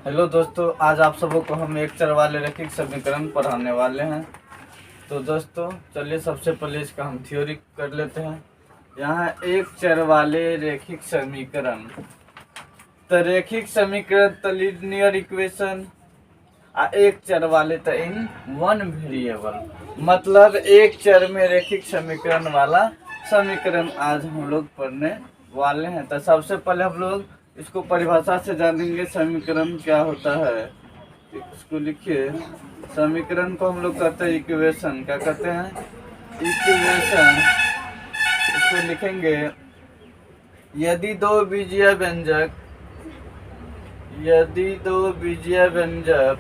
Hello दोस्तों, आज आप सबों को हम एक चर वाले रैखिक समीकरण पढ़ाने वाले हैं। तो दोस्तों चलिए सबसे पहले इसका हम थ्योरी कर लेते हैं। यहाँ एक चर वाले रैखिक समीकरण, तो रैखिक समीकरण तो लीनियर इक्वेशन आ एक चर वाले तो इन वन वेरिएबल, मतलब एक चर में रैखिक समीकरण वाला समीकरण आज हम लोग पढ़ने वाले हैं। तो सबसे पहले हम लोग इसको परिभाषा से जानेंगे, समीकरण क्या होता है। इसको लिखिए, समीकरण को हम लोग कहते हैं इक्वेशन। क्या कहते हैं? इक्वेशन। इसको लिखेंगे, यदि दो बीजीय व्यंजक यदि दो बीजीय व्यंजक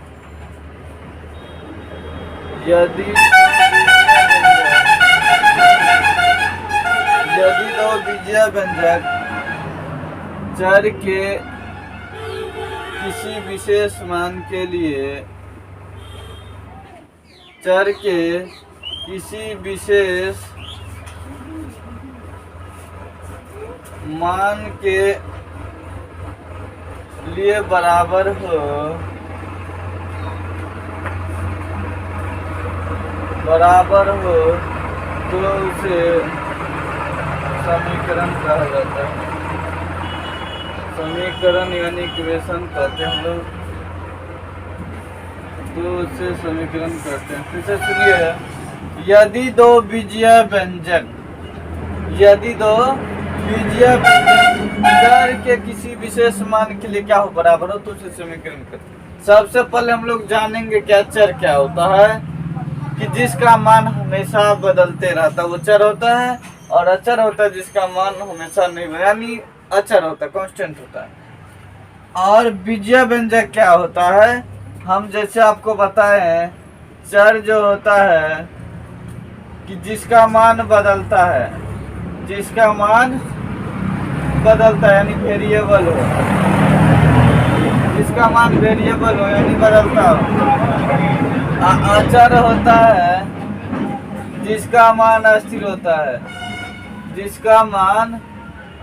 चर के किसी विशेष मान के लिए बराबर हो तो उसे समीकरण कहा जाता है। समीकरण यानी इक्वेशन कहते हैं हम लोग, तो उसे समीकरण कहते हैं। फिर से सुनिए, यदि दो बीजीय व्यंजक चर के किसी विशेष मान के लिए क्या हो बराबर हो तो उसे समीकरण कहते हैं। सबसे पहले हम लोग जानेंगे क्या चर क्या होता है, कि जिसका मान हमेशा बदलते रहता है वो चर होता है, और अचर होता है जिसका मान हमेशा नहीं, यानी अचर होता है, कांस्टेंट होता है। और बीजीय व्यंजक क्या होता है, हम जैसे आपको बताए हैं, चर जो होता है कि जिसका मान बदलता है, यानी वेरिएबल हो, जिसका मान वेरिएबल हो यानी बदलता हो। अचर होता है जिसका मान अस्थिर होता है, जिसका मान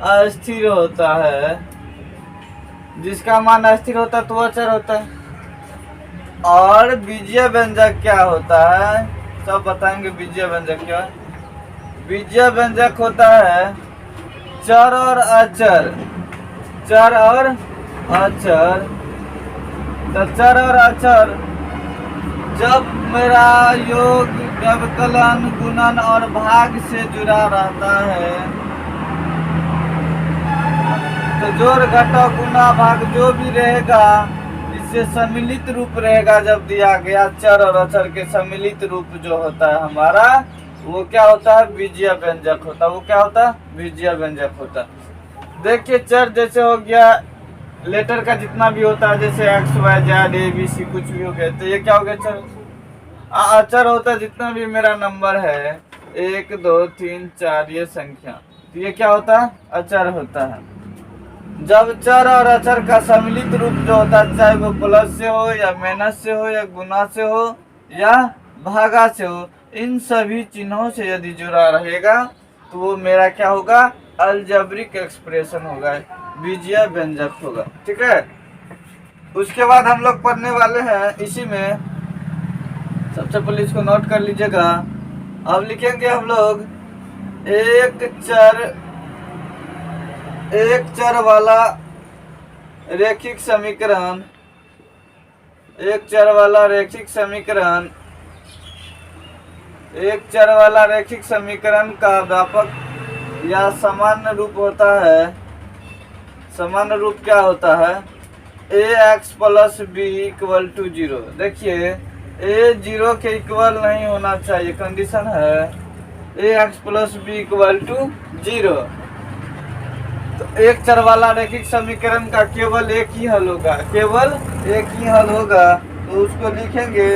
अस्थिर होता है तो अचर होता है। और बीजीय व्यंजक क्या होता है, सब बताएंगे। बीजीय व्यंजक क्या है? बीजीय व्यंजक होता है चर और अचर। तो चर और अचर जब मेरा योग व्यवकलन, गुणन और भाग से जुड़ा रहता है, तो जोड़ घटा गुना भाग जो भी रहेगा इससे सम्मिलित रूप रहेगा। जब दिया गया चर और अचर के सम्मिलित रूप जो होता है हमारा, वो क्या होता है? बीजीय व्यंजक होता है। वो क्या होता है? बीजीय व्यंजक होता है। देखिए, चर जैसे हो गया लेटर का जितना भी होता है, जैसे X Y Z A B C कुछ भी हो गया, तो ये क्या हो गया? चर। अचर होता है जितना भी मेरा नंबर है, 1 2 3 4 ये संख्या, तो ये क्या होता है? अचर होता है। जब चर और अचर का सम्मिलित रूप जो होता है, चाहे वो प्लस से हो या माइनस से हो या गुना से हो या भागा से हो, इन सभी चिन्हों से यदि जुड़ा रहेगा तो वो मेरा क्या होगा? अलजेब्रिक एक्सप्रेशन होगा, बीजीय व्यंजक होगा। ठीक है। उसके बाद हम लोग पढ़ने वाले हैं इसी में, सबसे पहले इसको नोट कर लीजिएगा। अब लिखेंगे हम लोग एक चर वाला रैखिक समीकरण। एक चर वाला रैखिक समीकरण का व्यापक या सामान्य रूप होता है। सामान्य रूप क्या होता है? ax + b = 0। देखिए, a 0 के इक्वल नहीं होना चाहिए, कंडीशन है ax + b = 0। तो एक चर वाला रैखिक समीकरण का केवल एक ही हल होगा, तो उसको लिखेंगे,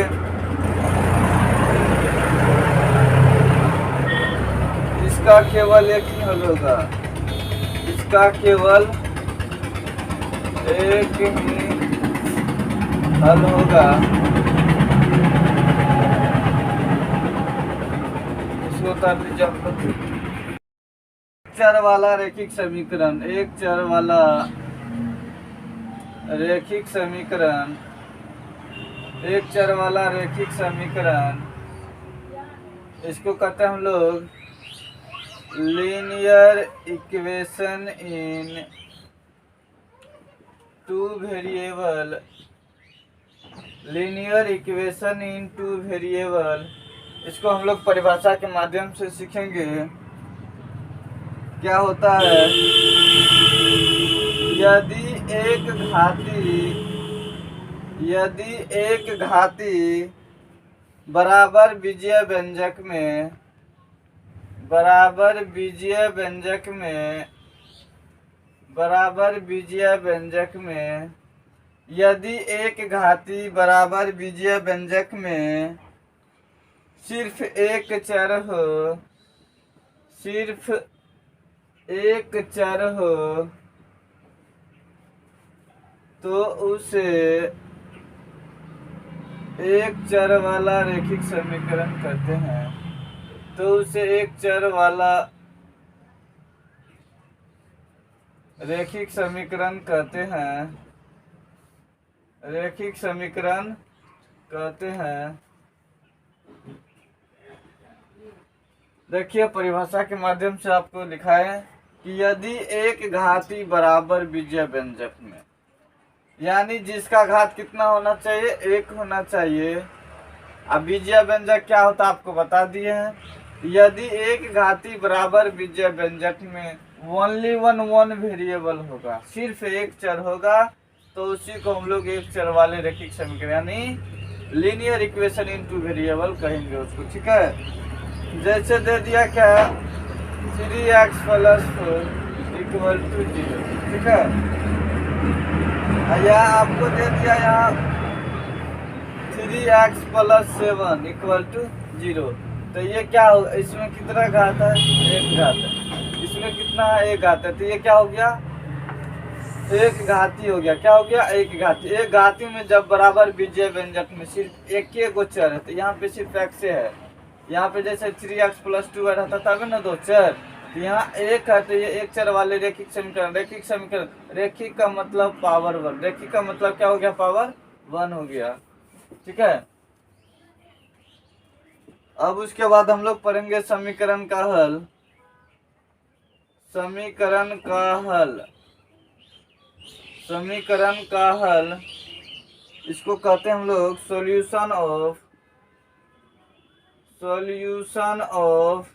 इसका केवल एक ही हल होगा, इसको उतार लीजिए। चर वाला रैखिक समीकरण, एक चर वाला रेखिक समीकरण, एक चर वाला रेखिक समीकरण, इसको कहते हैं हम लोग linear equation in two variable, linear equation in two variable. इसको हम लोग परिभाषा के माध्यम से सीखेंगे। क्या होता है, यदि एक घाती बराबर बीजीय व्यंजक में, बराबर बीजीय व्यंजक में, यदि एक घाती बराबर बीजीय व्यंजक में सिर्फ एक चर हो, सिर्फ एक चर हो, तो उसे एक चर वाला रेखिक समीकरण कहते हैं। तो उसे एक चर वाला रेखिक समीकरण कहते हैं, रेखिक समीकरण कहते हैं। देखिए परिभाषा के माध्यम से आपको लिखा है कि यदि एक घाती बराबर बीजीय व्यंजक में, यानी जिसका घात कितना होना चाहिए, एक होना चाहिए। अब बीजीय व्यंजक क्या होता है आपको बता दिए हैं। यदि एक घाती बराबर बीजीय व्यंजक में ओनली वन वेरिएबल होगा, सिर्फ एक चर होगा, तो उसी को हम लोग एक चर वाले रेखिक समीकरण यानी linear equation in two variable कहेंगे उसको। ठीक है, जैसे दे दिया क्या, 3x + 4 = 0। ठीक है, यहाँ आपको दे दिया यहाँ 3x + 7 = 0। तो ये क्या हो, इसमें कितना घात है, एक घात है। इसमें कितना है, एक घात है। तो ये क्या हो गया, एक घाती हो गया। क्या हो गया, एक घाती। एक घाती में जब बराबर बीजीय व्यंजक में सिर्फ एक ही गो चर है, तो यहाँ पे सिर्फ x है। यहाँ पे जैसे 3x + 2 रहता था ना दो चर, तो यहाँ एक है, तो ये एक चर वाले रेखिक समीकरण। रेखिक समीकरण, रेखिक का मतलब पावर 1, रेखिक का मतलब क्या हो गया, पावर 1 हो गया। ठीक है, अब उसके बाद हम लोग पढ़ेंगे समीकरण का हल। समीकरण का हल, समीकरण का हल, इसको कहते हैं हम लोग solution of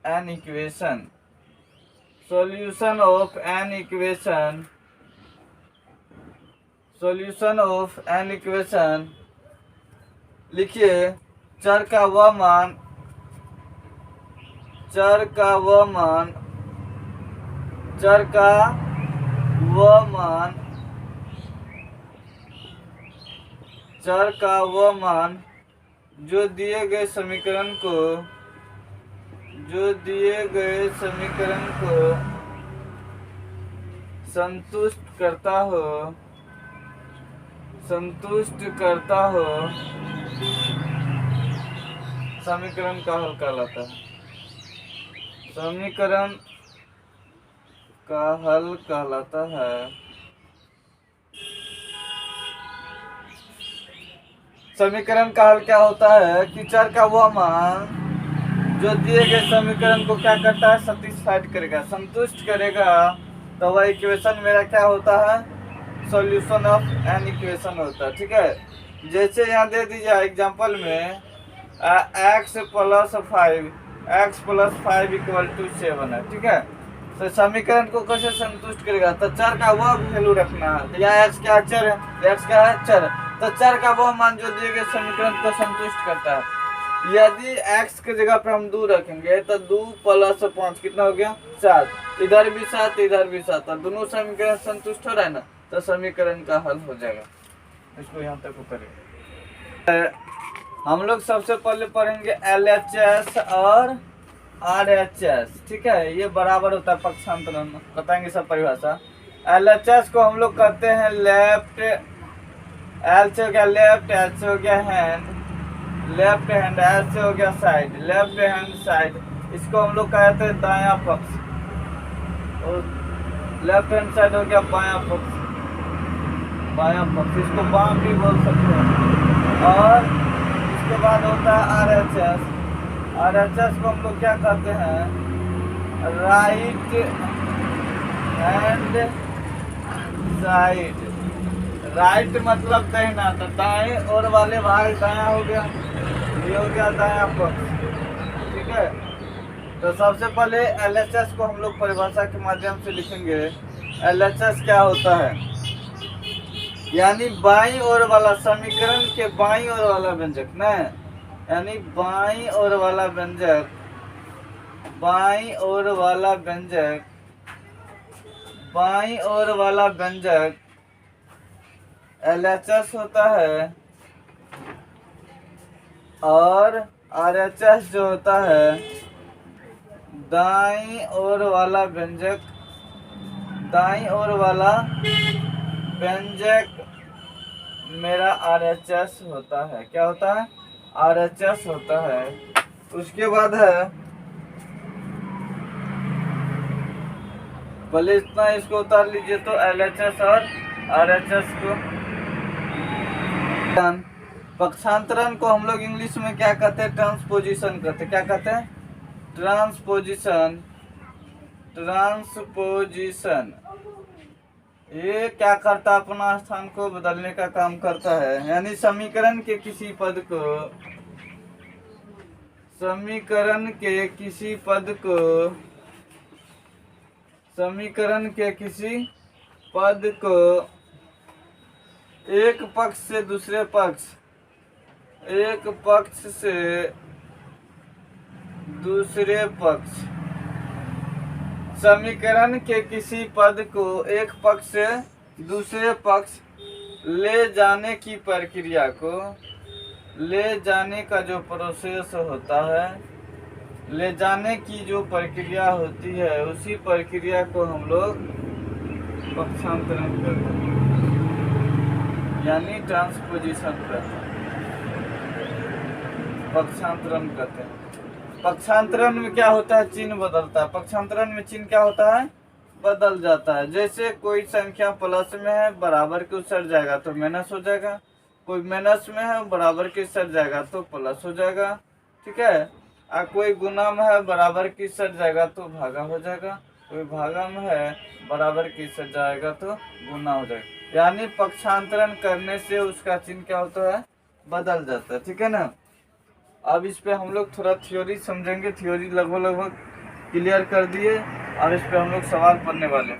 an equation, solution of an equation, solution of an equation। लिखिए, चर का वह मान, चर का वह मान, चर का वह मान, चर का वह मान जो दिए गए समीकरण को, जो दिए गए समीकरण को संतुष्ट करता हो, संतुष्ट करता हो, समीकरण का हल कहलाता है। समीकरण का हल कहलाता है। समीकरण का हल क्या होता है कि चर का वह मान जो दिए गए समीकरण को क्या करता है, सेटिस्फाइड करेगा, संतुष्ट करेगा। तो वह इक्वेशन मेरा क्या होता है, सॉल्यूशन ऑफ एन इक्वेशन होता है। ठीक है, जैसे यहाँ दे दीजिए एग्जांपल में x + 5 = 7 है। ठीक है, तो समीकरण को कैसे संतुष्ट करेगा, तो चर का वह वैल्यू रखना है। यहाँ x क्या चर है, x क्या है, चर। तो चर का वह मान जो दिए गए समीकरण को संतुष्ट करता है। यदि x के जगह पे हम 2 रखेंगे तो 2 + 5 कितना हो गया, 4। इधर भी 7, इधर भी 7, और दोनों समीकरण संतुष्ट हो रहा है ना, तो समीकरण का हल हो जाएगा। इसको यहाँ तक करेंगे। हम लोग सबसे पहले पढ़ेंगे LHS और RHS। ठीक है, ये बराबर होता है पक्षांतरण, बताएंगे सब परिभाषा। LHS को हम लोग कहते हैं लेफ्ट, L से हो गया लेफ्ट, H से हो गया हैंड, लेफ्ट हैंड, एच से हो गया साइड, लेफ्ट हैंड साइड। इसको हम लोग कहते हैं दायां पक्ष, और लेफ्ट हैंड साइड हो गया बायां पक्ष। बायां पक्ष, इसको बाम भी बोल सकते हैं। और इसके बाद होता है RHS। RHS को हम लोग क्या कहते हैं, राइट हैंड साइड। राइट मतलब दाहिना, तो दाएं और वाले भाग दाया हो गया, ये हो गया दाया पक्ष, ठीक है। तो सबसे पहले LHS को हम लोग परिभाषा के माध्यम से लिखेंगे। LHS क्या होता है, यानी बाईं ओर वाला, समीकरण के बाईं ओर वाला व्यंजक ना, यानी बाईं ओर वाला व्यंजक, बाईं ओर वाला व्यंजक, बाईं ओर वाला व्यंजक LHS होता है। और RHS जो होता है दाईं ओर वाला व्यंजक, दाईं ओर वाला व्यंजक मेरा RHS होता है। क्या होता है, RHS होता है। उसके बाद है, पहले इतना इसको उतार लीजिए, तो LHS और RHS को। पक्षांतरण को हम लोग इंग्लिश में क्या कहते हैं, ट्रांसपोजिशन कहते हैं। क्या कहते हैं, ट्रांसपोजिशन। ट्रांसपोजिशन ये क्या करता है, अपना स्थान को बदलने का काम करता है। यानी समीकरण के किसी पद को, समीकरण के किसी पद को, समीकरण के किसी पद को एक पक्ष से दूसरे पक्ष, एक पक्ष से दूसरे पक्ष, समीकरण के किसी पद को एक पक्ष से दूसरे पक्ष ले जाने की प्रक्रिया को, ले जाने का जो प्रोसेस होता है, ले जाने की जो प्रक्रिया होती है, उसी प्रक्रिया को हम लोग पक्षांतरण करते हैं, यानी ट्रांसपोजिशन करते हैं, पक्षांतरण करते हैं। पक्षांतरण में क्या होता है, चिन्ह बदलता है। पक्षांतरण में चिन्ह क्या होता है, बदल जाता है। जैसे कोई संख्या प्लस में है, बराबर के सट जाएगा तो माइनस हो जाएगा, कोई माइनस में है बराबर के सट जाएगा तो प्लस हो जाएगा, ठीक है। और कोई गुना में है बराबर की सट जाएगा तो भागा हो जाएगा, कोई भागा में है बराबर की सट जाएगा तो गुना हो जाएगा। यानी पक्षांतरण करने से उसका चिन्ह क्या होता है, बदल जाता है, ठीक है ना। अब इस पे हम लोग थोड़ा थ्योरी समझेंगे, थ्योरी लगभग क्लियर कर दिए, और इस पे हम लोग सवाल पढ़ने वाले हैं।